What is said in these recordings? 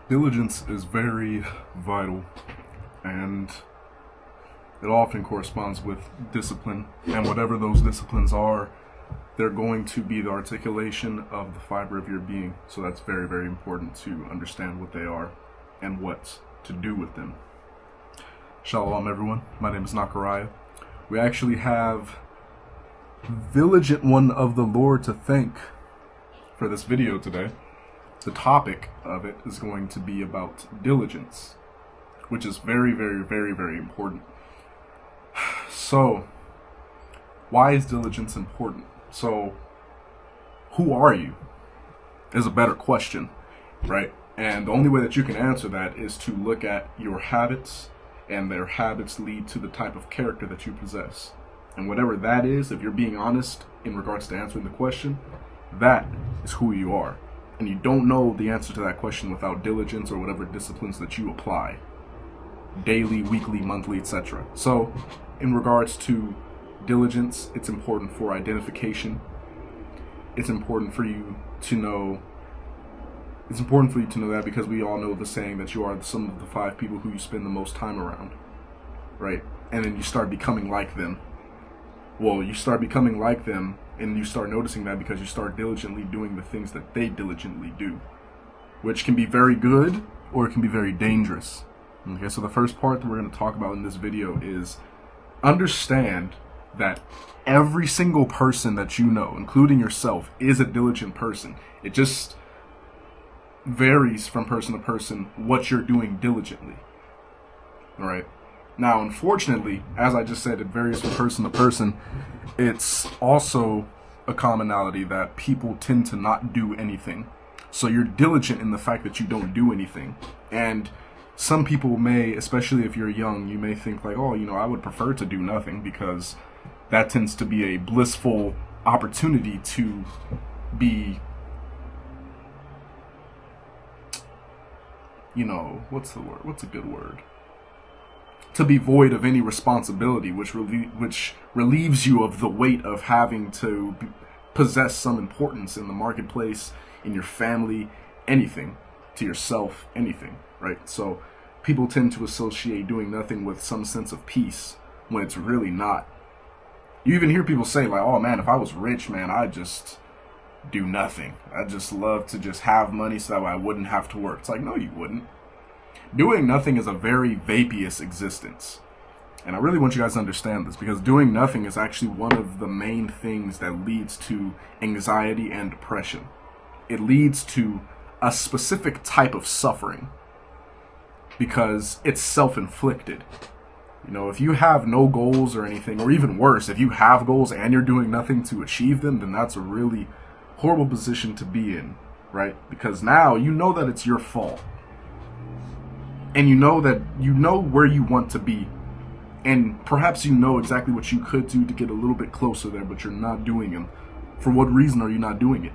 Diligence is very vital, and it often corresponds with discipline. And whatever those disciplines are, they're going to be the articulation of the fiber of your being. So that's very, very important to understand what they are and what to do with them. Shalom, everyone. My name is Nakaraya. We actually have Diligent One of the Lord to thank for this video today. The topic of it is going to be about diligence, which is very, very, very, very important. So, why is diligence important? So, who are you? Is a better question, right? And the only way that you can answer that is to look at your habits, and their habits lead to the type of character that you possess. And whatever that is, if you're being honest in regards to answering the question, that is who you are. And you don't know the answer to that question without diligence or whatever disciplines that you apply. Daily, weekly, monthly, etc. So, in regards to diligence, it's important for identification. It's important for you to know that because we all know the saying that you are the sum of the 5 people who you spend the most time around, right? And then you start becoming like them. Well, you start becoming like them, and you start noticing that because you start diligently doing the things that they diligently do, which can be very good or it can be very dangerous. Okay, so the first part that we're going to talk about in this video is understand that every single person that you know, including yourself, is a diligent person. It just varies from person to person what you're doing diligently. All right. Now, unfortunately, as I just said, it varies from person to person. It's also a commonality that people tend to not do anything. So you're diligent in the fact that you don't do anything. And some people may, especially if you're young, you may think like, oh, I would prefer to do nothing, because that tends to be a blissful opportunity to be, what's the word? What's a good word? To be void of any responsibility, which relieves you of the weight of having to possess some importance in the marketplace, in your family, anything, to yourself, anything, right? So people tend to associate doing nothing with some sense of peace when it's really not. You even hear people say like, oh man, if I was rich, man, I'd just do nothing. I'd just love to just have money so that way I wouldn't have to work. It's like, no, you wouldn't. Doing nothing is a very vaporous existence. And I really want you guys to understand this, because doing nothing is actually one of the main things that leads to anxiety and depression. It leads to a specific type of suffering because it's self-inflicted. If you have no goals or anything, or even worse, if you have goals and you're doing nothing to achieve them, then that's a really horrible position to be in, right? Because now you know that it's your fault. And you know where you want to be. And perhaps you know exactly what you could do to get a little bit closer there, but you're not doing them. For what reason are you not doing it?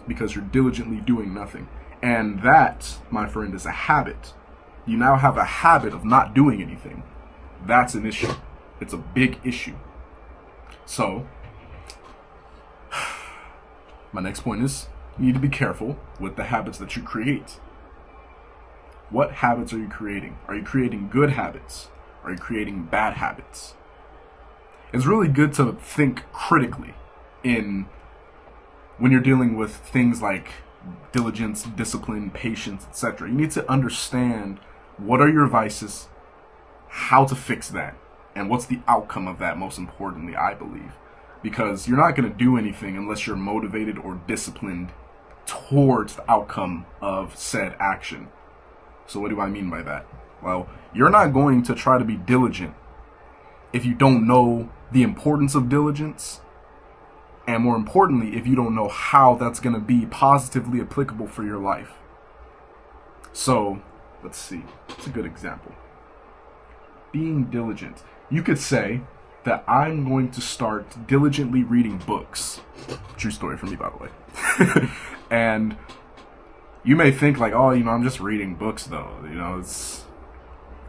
Because you're diligently doing nothing. And that, my friend, is a habit. You now have a habit of not doing anything. That's an issue. It's a big issue. So, my next point is, you need to be careful with the habits that you create. What habits are you creating? Are you creating good habits? Are you creating bad habits? It's really good to think critically when you're dealing with things like diligence, discipline, patience, etc. You need to understand what are your vices, how to fix that, and what's the outcome of that, most importantly, I believe. Because you're not going to do anything unless you're motivated or disciplined towards the outcome of said action. So what do I mean by that? Well, you're not going to try to be diligent if you don't know the importance of diligence, and more importantly, if you don't know how that's going to be positively applicable for your life. So, let's see. It's a good example. Being diligent. You could say that I'm going to start diligently reading books. True story for me, by the way. And you may think like, oh, I'm just reading books though.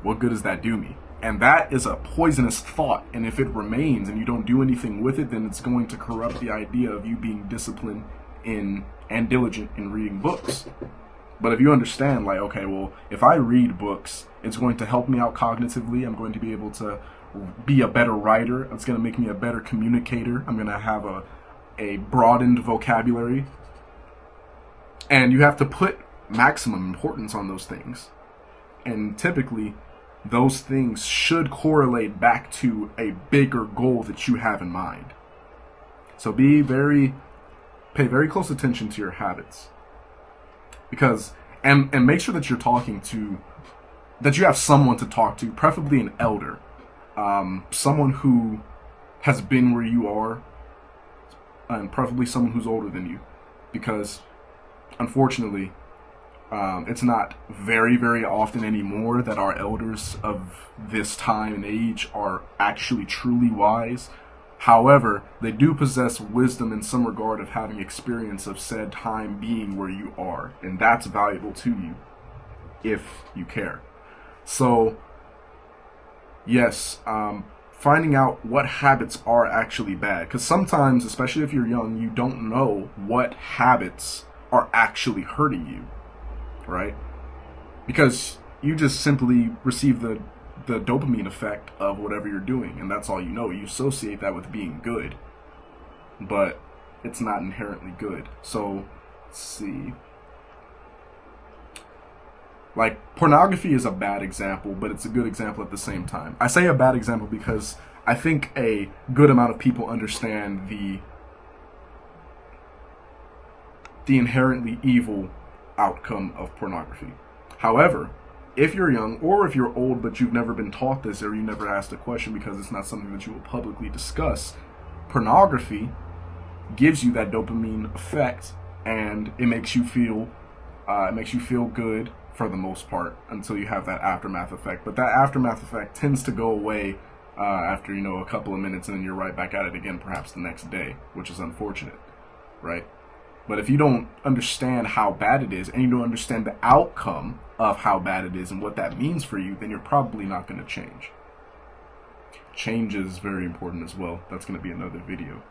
What good does that do me? And that is a poisonous thought. And if it remains and you don't do anything with it, then it's going to corrupt the idea of you being disciplined in and diligent in reading books. But if you understand, like, okay, well, if I read books, it's going to help me out cognitively. I'm going to be able to be a better writer. It's going to make me a better communicator. I'm going to have a broadened vocabulary. And you have to put maximum importance on those things. And typically, those things should correlate back to a bigger goal that you have in mind. So pay very close attention to your habits. Because, and make sure that you're that you have someone to talk to, preferably an elder. Someone who has been where you are, and preferably someone who's older than you. Because, unfortunately, it's not very, very often anymore that our elders of this time and age are actually truly wise. However, they do possess wisdom in some regard of having experience of said time being where you are. And that's valuable to you, if you care. So, yes, finding out what habits are actually bad. Because sometimes, especially if you're young, you don't know what habits are actually hurting you. Right? Because you just simply receive the dopamine effect of whatever you're doing, and that's all you know. You associate that with being good, but it's not inherently good. So, let's see. Like, pornography is a bad example, but it's a good example at the same time. I say a bad example because I think a good amount of people understand the inherently evil outcome of pornography. However, if you're young or if you're old but you've never been taught this or you never asked a question because it's not something that you will publicly discuss, pornography gives you that dopamine effect, and it makes you feel good for the most part until you have that aftermath effect. But that aftermath effect tends to go away after a couple of minutes, and then you're right back at it again, perhaps the next day, which is unfortunate, right? But if you don't understand how bad it is, and you don't understand the outcome of how bad it is and what that means for you, then you're probably not going to change. Change is very important as well. That's going to be another video.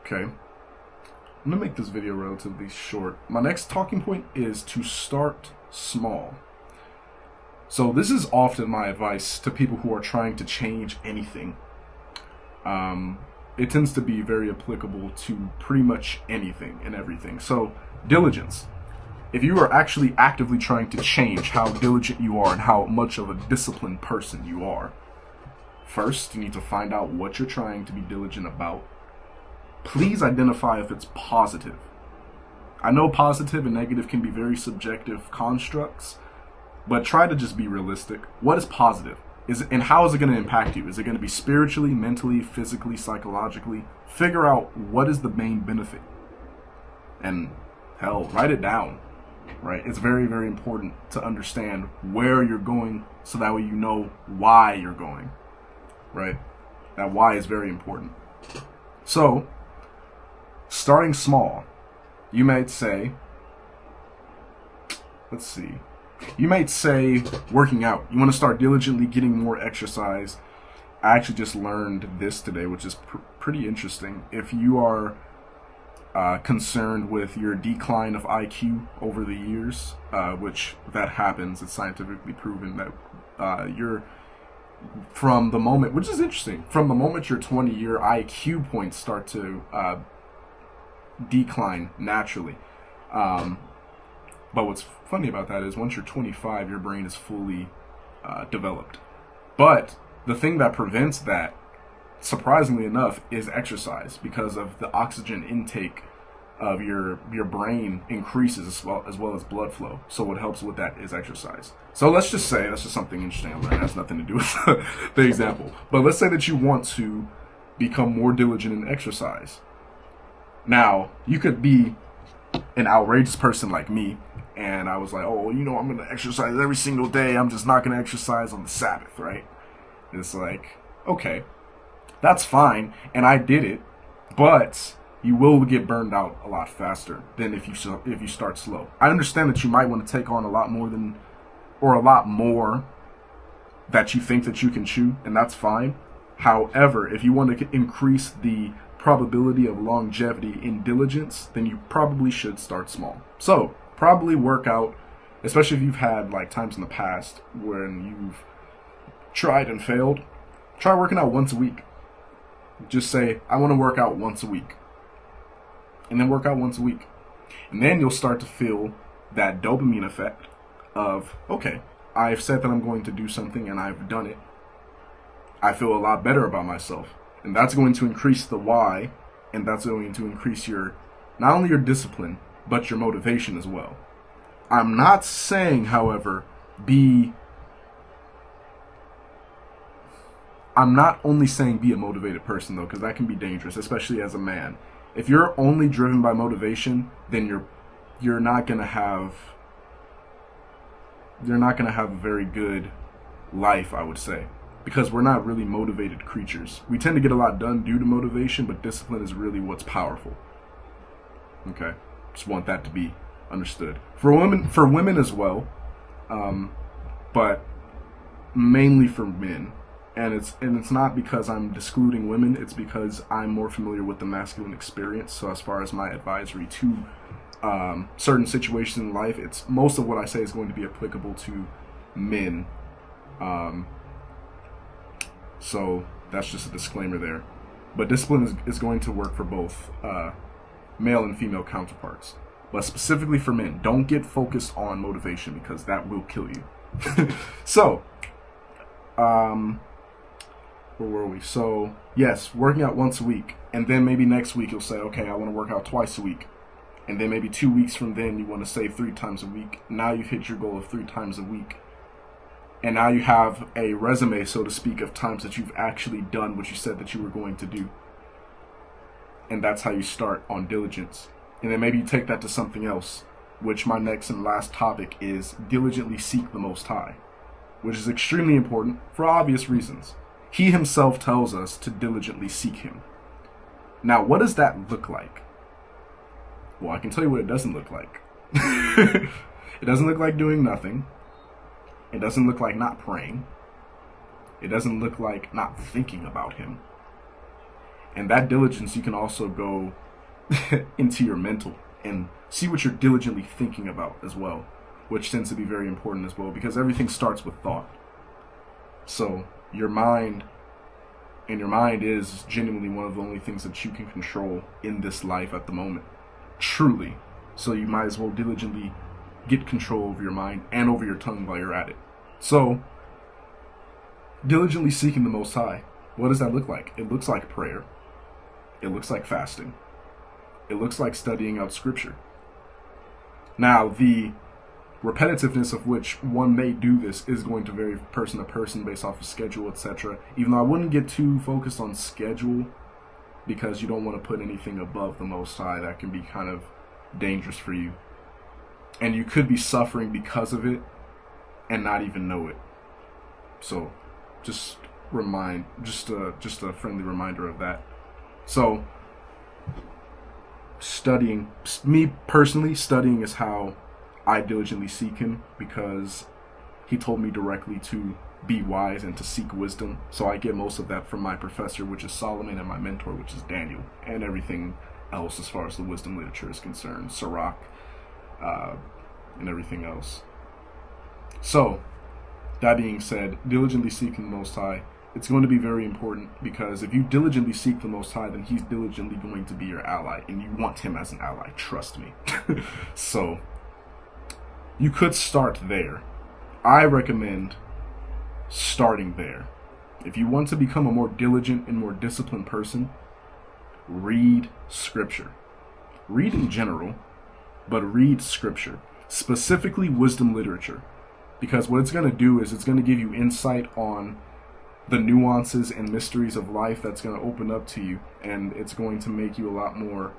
Okay. I'm going to make this video relatively short. My next talking point is to start small. So this is often my advice to people who are trying to change anything. It tends to be very applicable to pretty much anything and everything. So, diligence. If you are actually actively trying to change how diligent you are and how much of a disciplined person you are, first, you need to find out what you're trying to be diligent about. Please identify if it's positive. I know positive and negative can be very subjective constructs, but try to just be realistic. What is positive? And how is it going to impact you? Is it going to be spiritually, mentally, physically, psychologically? Figure out what is the main benefit. And hell, write it down. Right? It's very, very important to understand where you're going so that way you know why you're going. Right? That why is very important. So, starting small, you might say, let's see. You might say working out. You want to start diligently getting more exercise. I actually just learned this today, which is pretty interesting. If you are concerned with your decline of IQ over the years, which that happens, it's scientifically proven that you're from the moment, which is interesting, from the moment you're 20, your IQ points start to decline naturally. But what's funny about that is once you're 25, your brain is fully developed. But the thing that prevents that, surprisingly enough, is exercise, because of the oxygen intake of your brain increases as well as blood flow. So what helps with that is exercise. So let's just say, that's just something interesting I learned. It has nothing to do with the example. But let's say that you want to become more diligent in exercise. Now, you could be an outrageous person like me, and I was like, oh, I'm going to exercise every single day. I'm just not going to exercise on the Sabbath, right? It's like, okay, that's fine, and I did it, but you will get burned out a lot faster than if you start slow. I understand that you might want to take on a lot more that you think that you can chew, and that's fine. However, if you want to increase the probability of longevity in diligence, then you probably should start small. So probably work out, especially if you've had like times in the past when you've tried and failed. Try working out once a week. Just say, I want to work out once a week. And then work out once a week. And then you'll start to feel that dopamine effect of, okay, I've said that I'm going to do something and I've done it. I feel a lot better about myself. And that's going to increase the why, and that's going to increase your, not only your discipline, but your motivation as well. I'm not saying, however, I'm not only saying be a motivated person though, because that can be dangerous, especially as a man. If you're only driven by motivation, then you're not gonna have a very good life, I would say, because we're not really motivated creatures. We tend to get a lot done due to motivation, but discipline is really what's powerful. Okay, just want that to be understood for women as well, but mainly for men. And it's not because I'm excluding women. It's because I'm more familiar with the masculine experience. So as far as my advisory to certain situations in life, it's most of what I say is going to be applicable to men. So that's just a disclaimer there. But discipline is going to work for both male and female counterparts. But specifically for men, don't get focused on motivation because that will kill you. So, where were we? So, yes, working out once a week. And then maybe next week you'll say, okay, I want to work out twice a week. And then maybe 2 weeks from then you want to save 3 times a week. Now you've hit your goal of 3 times a week. And now you have a resume, so to speak, of times that you've actually done what you said that you were going to do. And that's how you start on diligence. And then maybe you take that to something else, which my next and last topic is diligently seek the Most High, which is extremely important for obvious reasons. He himself tells us to diligently seek him. Now, what does that look like? Well, I can tell you what it doesn't look like. It doesn't look like doing nothing. It doesn't look like not praying. It doesn't look like not thinking about him. And that diligence, you can also go into your mental and see what you're diligently thinking about as well, which tends to be very important as well, because everything starts with thought. So your mind is genuinely one of the only things that you can control in this life at the moment, truly. So you might as well diligently get control over your mind and over your tongue while you're at it. So diligently seeking the Most High, what does that look like? It looks like prayer. It looks like fasting. It looks like studying out scripture. Now, the repetitiveness of which one may do this is going to vary person to person based off of schedule, etc. Even though I wouldn't get too focused on schedule, because you don't want to put anything above the Most High. That can be kind of dangerous for you. And you could be suffering because of it and not even know it. So just a friendly reminder of that. So studying, me personally, studying is how I diligently seek him, because he told me directly to be wise and to seek wisdom. So I get most of that from my professor, which is Solomon, and my mentor, which is Daniel, and everything else as far as the wisdom literature is concerned, Sirach, and everything else. So that being said, diligently seeking the Most High, it's going to be very important, because if you diligently seek the Most High, then he's diligently going to be your ally, and you want him as an ally, trust me. So you could start there. I recommend starting there. If you want to become a more diligent and more disciplined person, read scripture. Read in general, but read scripture, specifically wisdom literature, because what it's going to do is it's going to give you insight on the nuances and mysteries of life that's going to open up to you, and it's going to make you a lot more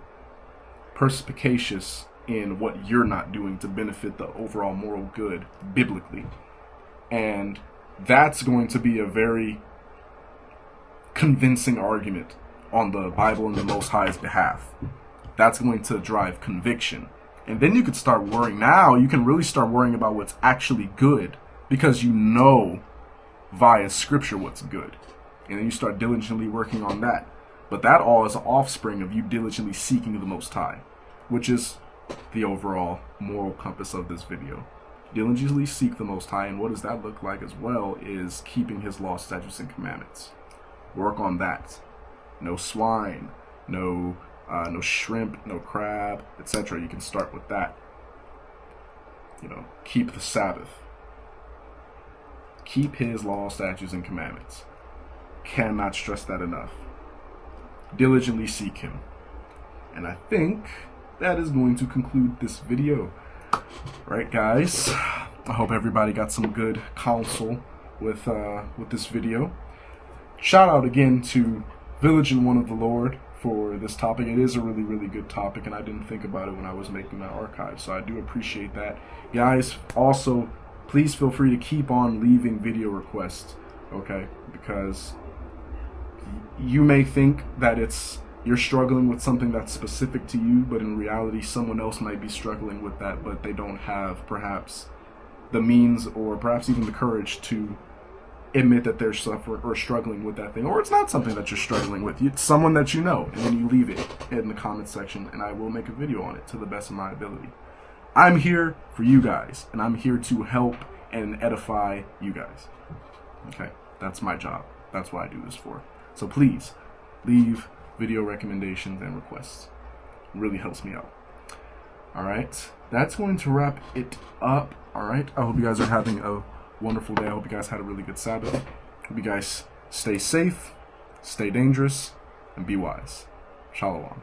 perspicacious in what you're not doing to benefit the overall moral good biblically. And that's going to be a very convincing argument on the Bible and the Most High's behalf. That's going to drive conviction. And then you could start worrying. Now you can really start worrying about what's actually good, because you know via scripture what's good. And then you start diligently working on that. But that all is an offspring of you diligently seeking the Most High, which is the overall moral compass of this video. Diligently seek the Most High, and what does that look like as well is keeping his laws, statutes, and commandments. Work on that. No swine, no shrimp, no crab, etc. You can start with that. Keep the Sabbath. Keep his laws, statutes, and commandments. Cannot stress that enough. Diligently seek him. And I think that is going to conclude this video. Right, guys? I hope everybody got some good counsel with this video. Shout out again to Village and One of the Lord for this topic. It is a really, really good topic, and I didn't think about it when I was making my archive, so I do appreciate that. Guys, also, please feel free to keep on leaving video requests, okay? Because you may think that you're struggling with something that's specific to you, but in reality, someone else might be struggling with that, but they don't have perhaps the means or perhaps even the courage to admit that they're suffering or struggling with that thing, or it's not something that you're struggling with. It's someone that you know, and then you leave it in the comment section, and I will make a video on it to the best of my ability. I'm here for you guys, and I'm here to help and edify you guys. Okay, that's my job. That's what I do this for. So please leave video recommendations and requests. It really helps me out. All right, that's going to wrap it up. All right, I hope you guys are having a wonderful day. I hope you guys had a really good Sabbath. Hope you guys stay safe, stay dangerous, and be wise. Shalom.